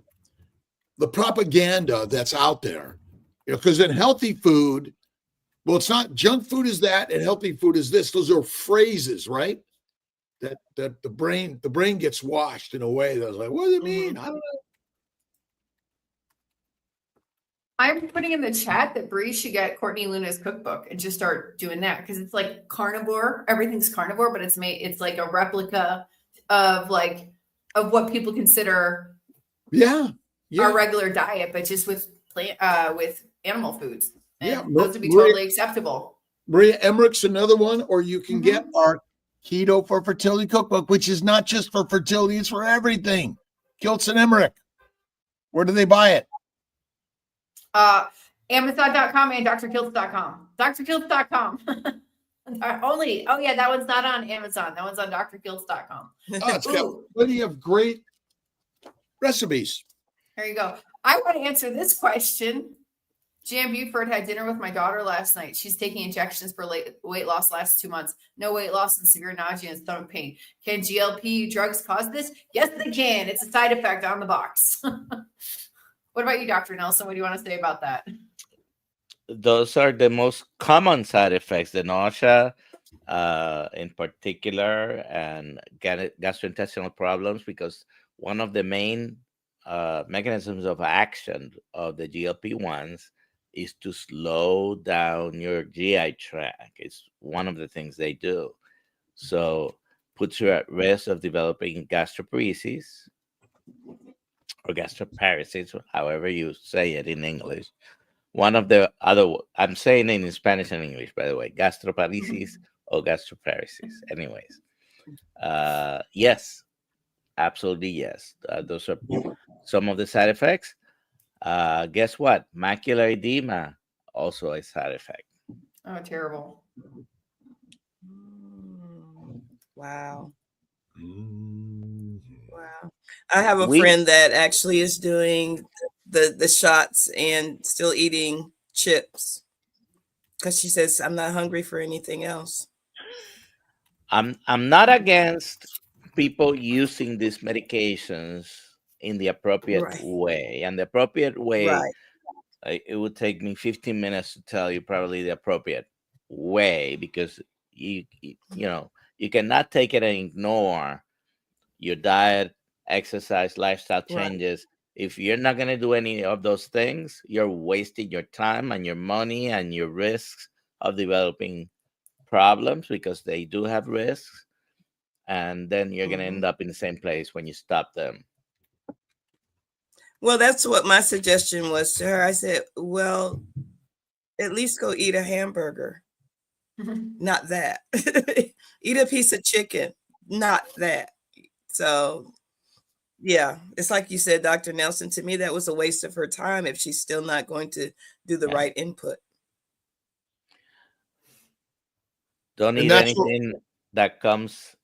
propaganda that's out there, you know, because in healthy food, well, it's not junk food is that, and healthy food is this. Those are phrases, right? That the brain gets washed in a way that's like, what does it mean? I don't know. I'm putting in the chat that Bree should get Courtney Luna's cookbook and just start doing that because it's like carnivore. Everything's carnivore, but it's like a replica of what people consider Yeah. our regular diet, but just with with animal foods. And Yeah, those would be Maria- totally acceptable. Maria Emmerich's another one, or you can get our Keto for Fertility cookbook, which is not just for fertility, it's for everything. Kiltz and Emmerich. Where do they buy it? Amazon.com and drkiltz.com. drkiltz.com. Only. Oh, yeah, that one's not on Amazon. That one's on drkiltz.com. Oh, it's got plenty of great recipes. There you go. I want to answer this question. Jan Buford had dinner with my daughter last night. She's taking injections for weight loss last 2 months. No weight loss and severe nausea and stomach pain. Can GLP drugs cause this? Yes, they can. It's a side effect on the box. What about you, Dr. Nelson? What do you want to say about that? Those are the most common side effects, the nausea in particular, and gastrointestinal problems, because one of the main mechanisms of action of the GLP-1s is to slow down your GI tract. It's one of the things they do. So puts you at risk of developing gastroparesis or gastroparesis, however you say it in English. One of the other, I'm saying it in Spanish and English, by the way, gastroparesis or gastroparesis. Anyways, yes, absolutely yes. Those are some of the side effects. Guess what? Macular edema, also a side effect. Oh, terrible. Wow. Wow. I have a friend that actually is doing the shots and still eating chips because she says, I'm not hungry for anything else. I'm not against people using these medications in the appropriate way. And the appropriate way, it would take me 15 minutes to tell you probably the appropriate way, because you know, you cannot take it and ignore your diet, exercise, lifestyle changes. If you're not going to do any of those things, you're wasting your time and your money and your risks of developing problems, because they do have risks. And then you're going to end up in the same place when you stop them. Well, that's what my suggestion was to her. I said, well, at least go eat a hamburger. Not that. Eat a piece of chicken. Not that. So, yeah, it's like you said, Dr. Nelson, to me, that was a waste of her time if she's still not going to do the right input. Don't eat anything that comes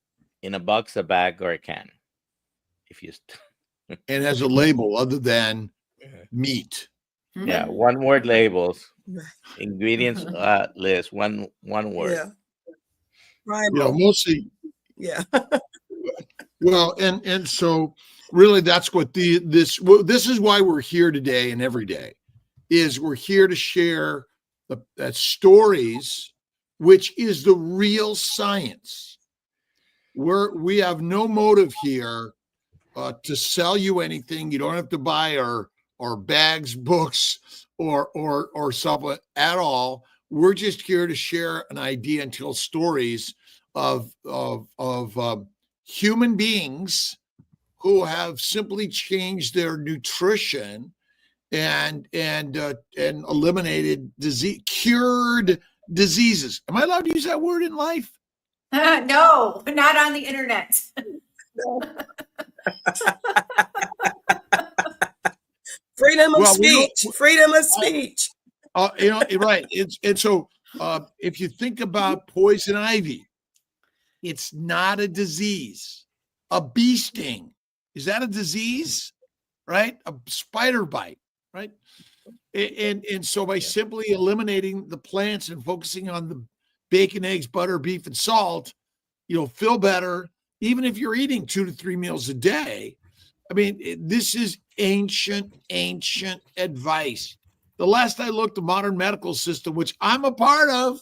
in a box, a bag, or a can. if you And has a label other than meat. yeah, one word labels, Right. ingredients list, one word. Yeah. Right. You know, mostly. Yeah. Well, and so really that's what this is why we're here today and every day, is we're here to share the stories, which is the real science. We have no motive here to sell you anything. You don't have to buy our bags, books, or something at all. We're just here to share an idea and tell stories of human beings who have simply changed their nutrition and eliminated disease, cured diseases. Am I allowed to use that word in life? No, not on the internet. Freedom of speech. Freedom of speech. You know, right. And so if you think about poison ivy, it's not a disease. A bee sting, is that a disease? Right? A spider bite, right? And so by simply eliminating the plants and focusing on the bacon, eggs, butter, beef, and salt, you'll feel better, even if you're eating 2 to 3 meals a day. I mean, this is ancient advice. The last I looked, the modern medical system, which I'm a part of,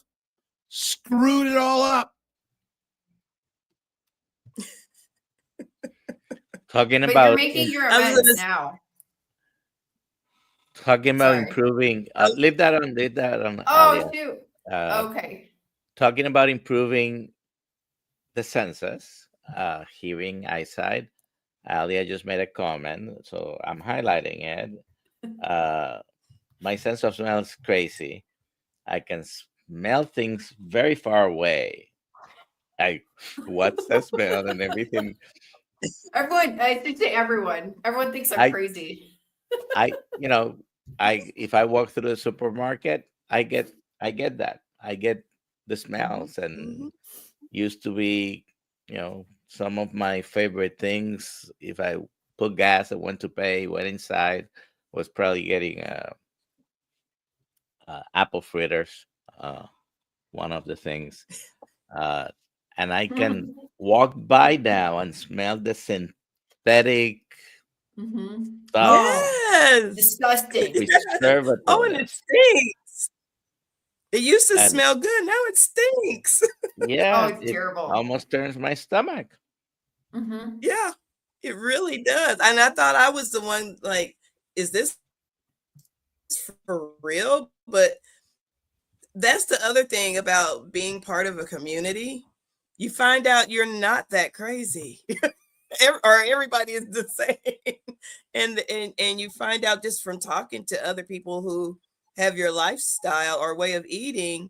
screwed it all up. Talking But about you're making your amends now. Talking about Sorry. improving. Leave that on. Oh, Alia. shoot. Okay. Talking about improving the senses, hearing, eyesight. Alia just made a comment, so I'm highlighting it. My sense of smell is crazy. I can smell things very far away. What's the smell and everything. Everyone, I should say everyone. Everyone thinks I'm crazy. If I walk through the supermarket, I get that. I get the smells, and used to be, some of my favorite things. If I put gas, I went to pay, went inside, was probably getting apple fritters, one of the things. And I can walk by now and smell the synthetic stuff. Yes. Disgusting. Preservatives. Oh, and it stinks. It used to smell good. Now it stinks. Yeah. Oh, it's terrible. Almost turns my stomach. Yeah, it really does. And I thought I was the one, like, is this for real? But that's the other thing about being part of a community. You find out you're not that crazy. Or everybody is the same. And you find out just from talking to other people who have your lifestyle or way of eating,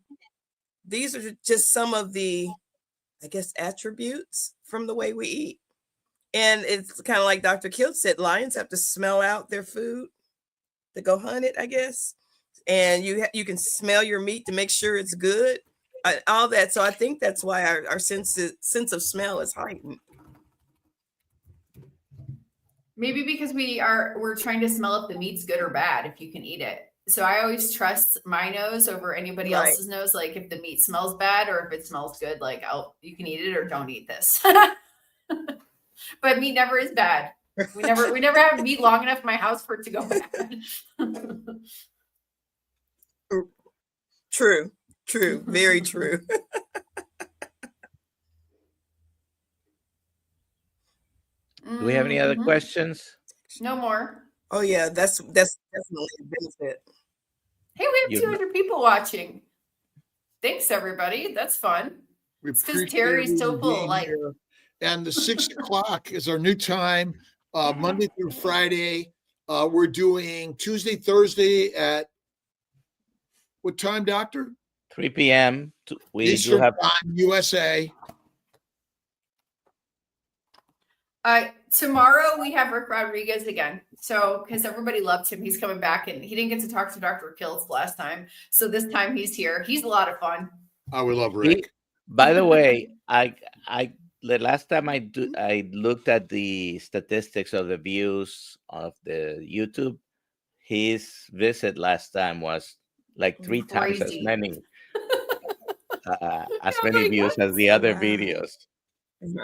these are just some of the, I guess, attributes from the way we eat. And it's kind of like Dr. Kilt said, lions have to smell out their food to go hunt it, I guess. And you can smell your meat to make sure it's good, all that. So I think that's why our sense of smell is heightened. Maybe because we're trying to smell if the meat's good or bad, if you can eat it. So I always trust my nose over anybody else's nose. Like if the meat smells bad or if it smells good, like you can eat it or don't eat this. But meat never is bad. We never have meat long enough in my house for it to go bad. True, very true. Do we have any other questions? No more. Oh yeah, that's definitely a benefit. Hey, we have 200 people watching. Thanks, everybody. That's fun. It's because Terry's so full of life. And the 6 o'clock is our new time, Monday through Friday. We're doing Tuesday, Thursday at what time, Doctor? 3 p.m. We Eastern do have time, USA. Tomorrow we have Rick Rodriguez again. So, because everybody loved him, he's coming back, and he didn't get to talk to Dr. Kiltz last time. So this time he's here. He's a lot of fun. Oh, we love Rick. By the way, the last time I looked at the statistics of the views of the YouTube, his visit last time was like 3 times Crazy. as I'm many like, views what? as the other Wow. videos.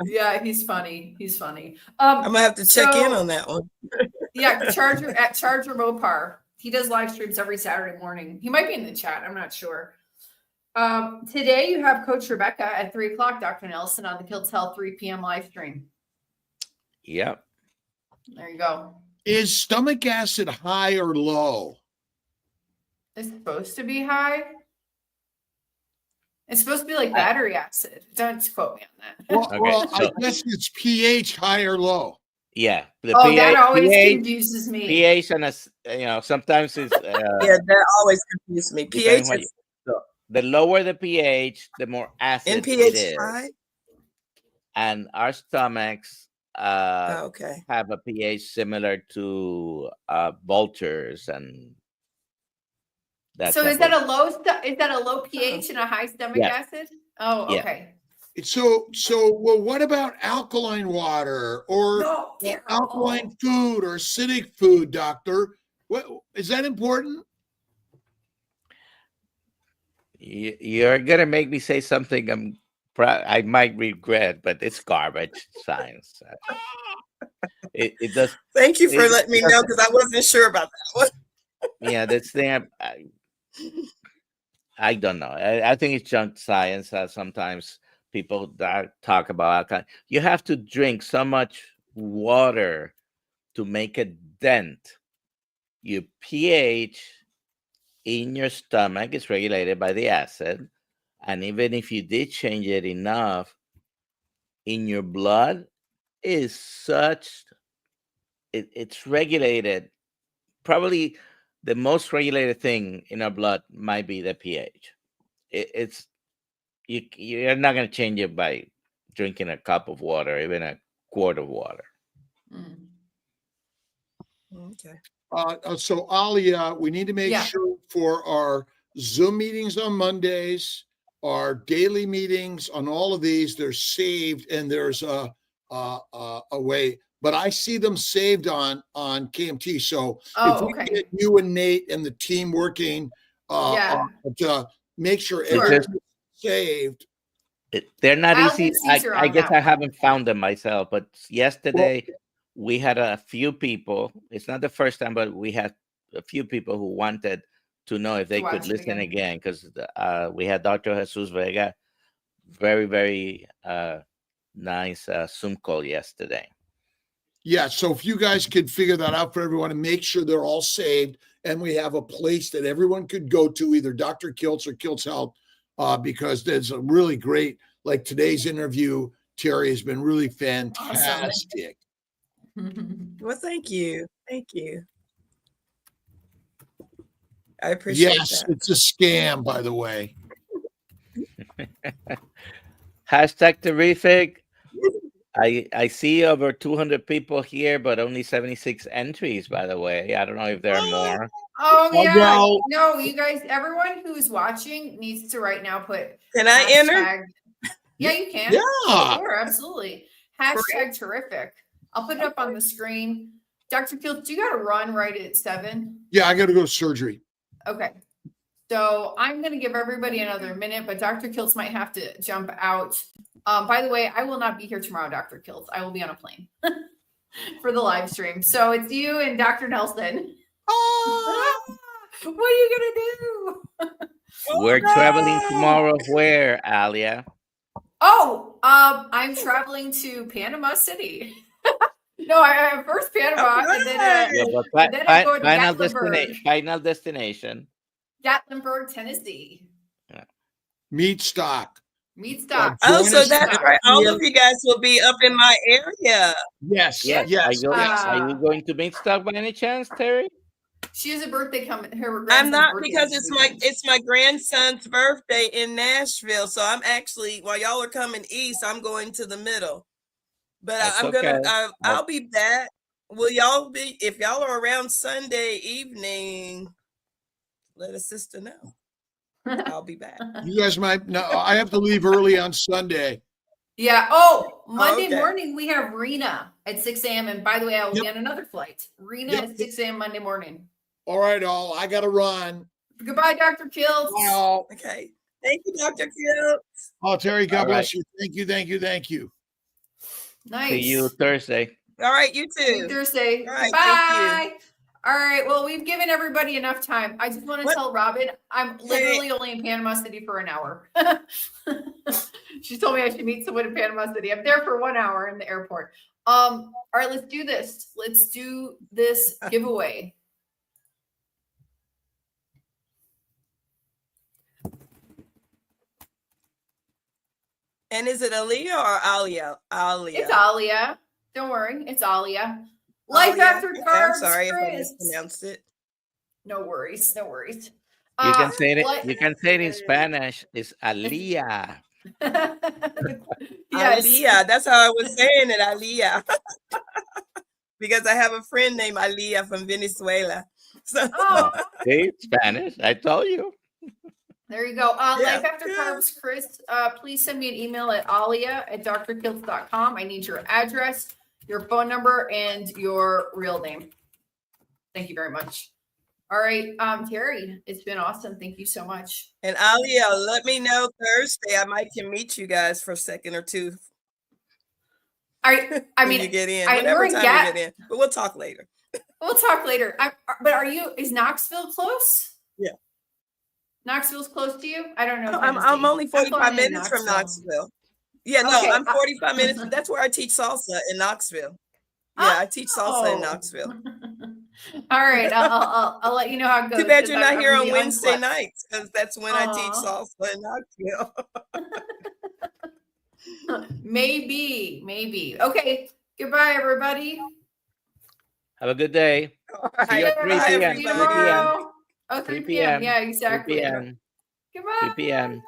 Yeah, he's funny. He's funny. I'm gonna have to check in so- on that one. Yeah, Charger Mopar. He does live streams every Saturday morning. He might be in the chat. I'm not sure. Today you have Coach Rebecca at 3:00, Dr. Nelson, on the Kilts Health 3 p.m. live stream. Yep. There you go. Is stomach acid high or low? It's supposed to be high. It's supposed to be like battery acid. Don't quote me on that. Well, Okay, well I so- guess it's pH high or low. Yeah. The That always pH, confuses me. pH and sometimes it's Yeah, that always confused me. depending pH what is so the lower the pH, the more acid it NPH is. high. And our stomachs Oh, okay. have a pH similar to vultures and that. So type is that of- a low pH and a high stomach Yes. acid? Oh, Yeah. okay. So well, what about alkaline water or No, alkaline food or acidic food, doctor? What is that important? You're gonna make me say something I might regret, but it's garbage science. It does. Thank you for It letting me know doesn't- because I wasn't sure about that one. Yeah, that's thing. I don't know. I think it's junk science. Sometimes people that talk about alkaline. You have to drink so much water to make a dent. Your pH in your stomach is regulated by the acid, and even if you did change it enough, in your blood is such. It's regulated. Probably the most regulated thing in our blood might be the pH. You're not going to change it by drinking a cup of water, even a quart of water. Mm. Okay. So Alia, we need to make Yeah. sure for our Zoom meetings on Mondays, our daily meetings on all of these, they're saved and there's a way. But I see them saved on KMT. So if we okay. get you and Nate and the team working Yeah. to make sure Sure. everything's saved. They're not I'll easy. get Caesar I on guess that I one. haven't found them myself, but yesterday we had a few people. It's not the first time, but we had a few people who wanted to know if they watch could it listen again. again because we had Dr. Jesus Vega, very, very nice Zoom call yesterday. Yeah, so if you guys could figure that out for everyone and make sure they're all saved, and we have a place that everyone could go to, either Dr. Kilts or Kilts Health, because there's a really great, like today's interview, Terri has been really fantastic. Well, thank you. Thank you. I appreciate Yes, that. it's a scam, by the way. Hashtag terrific. I see over 200 people here, but only 76 entries, by the way. I don't know if there are more. Oh yeah. well- No, you guys, everyone who's watching needs to right now put Can I enter? hashtag- Yeah, you can. Yeah. Sure, absolutely. Hashtag terrific. I'll put it up on the screen. Dr. Fields, you got to run right at 7. Yeah, I got to go to surgery. Okay. So I'm going to give everybody another minute, but Dr. Kiltz might have to jump out. By the way, I will not be here tomorrow, Dr. Kiltz. I will be on a plane for the live stream. So it's you and Dr. Nelson. What are you going to do? We're traveling tomorrow. Where, Alia? Oh, I'm traveling to Panama City. No, I first Panama, and then Yeah, but then I go to final, Gatlinburg. final destination. Gatlinburg, Tennessee. Meat stock. Meat stock. Join Oh, so us that's there. right. All of you guys will be up in my area. Yes, Yes. yes. Are you going to Meatstock by any chance, Terri? She has a birthday coming. Her I'm grandson's not birthday because this it's weekend. my grandson's birthday in Nashville. So I'm actually, while y'all are coming east, I'm going to the middle. But That's I'm gonna okay. I'll be back. Will y'all be, if y'all are around Sunday evening, let a sister know. I'll be back. You guys might. No, I have to leave early on Sunday. Yeah. Oh, Monday okay. morning we have Rena at 6 a.m. And by the way, I will Yep. be on another flight. Rena Yep. at 6 a.m. Monday morning. All right, all. I got to run. Goodbye, Dr. Kiltz. Bye, all. Okay. Thank you, Dr. Kill. Oh, Terry, God All bless you. Thank you. Nice. See you Thursday. All right, you See you too. Thursday. All right, Bye. thank you. All right. Well, we've given everybody enough time. I just want to What? tell Robin I'm literally only in Panama City for an hour. She told me I should meet someone in Panama City. I'm there for 1 hour in the airport. All right, let's do this. Let's do this giveaway. And is it Aaliyah or Alia? Alia. It's Alia. Don't worry. It's Alia. Life Alia. after Okay, I'm carbs. sorry if I Chris. mispronounced it. No worries. No worries. You can say it. What- You can say it in Spanish. It's Aliyah. Yes. Aliyah. That's how I was saying it, Aliyah. Because I have a friend named Aliyah from Venezuela. So Oh, See, Spanish. I told you. there you go. Yeah, Life After yeah. Carbs, Chris, please send me an email at alia@drkiltz.com. I need your address, your phone number, and your real name. Thank you very much. All right, Terry, it's been awesome. Thank you so much. and Aliyah, let me know Thursday. I might can meet you guys for a second or two. I when mean, you get in, we're whatever in time Gap- you get in. But we'll talk later. We'll talk later. But is Knoxville close? Yeah. Knoxville's close to you? I don't know. I'm Tennessee. only I'm flying 45 in minutes from Knoxville. Yeah, no, Okay, I'm 45 minutes. That's where I teach salsa in Knoxville. Yeah, I teach salsa in Knoxville. All right, I'll let you know how it goes. Too bad 'cause you're not I'm here on really Wednesday unflexed. nights because that's when I teach Aw. salsa in Knoxville. Maybe. Okay. Goodbye, everybody. Have a good day. All See you right, at 3 bye, p.m. See you 3 everybody. p.m. tomorrow. Oh, 3 3 p.m. p.m. Yeah, 3 exactly. p.m. Goodbye. 3 p.m.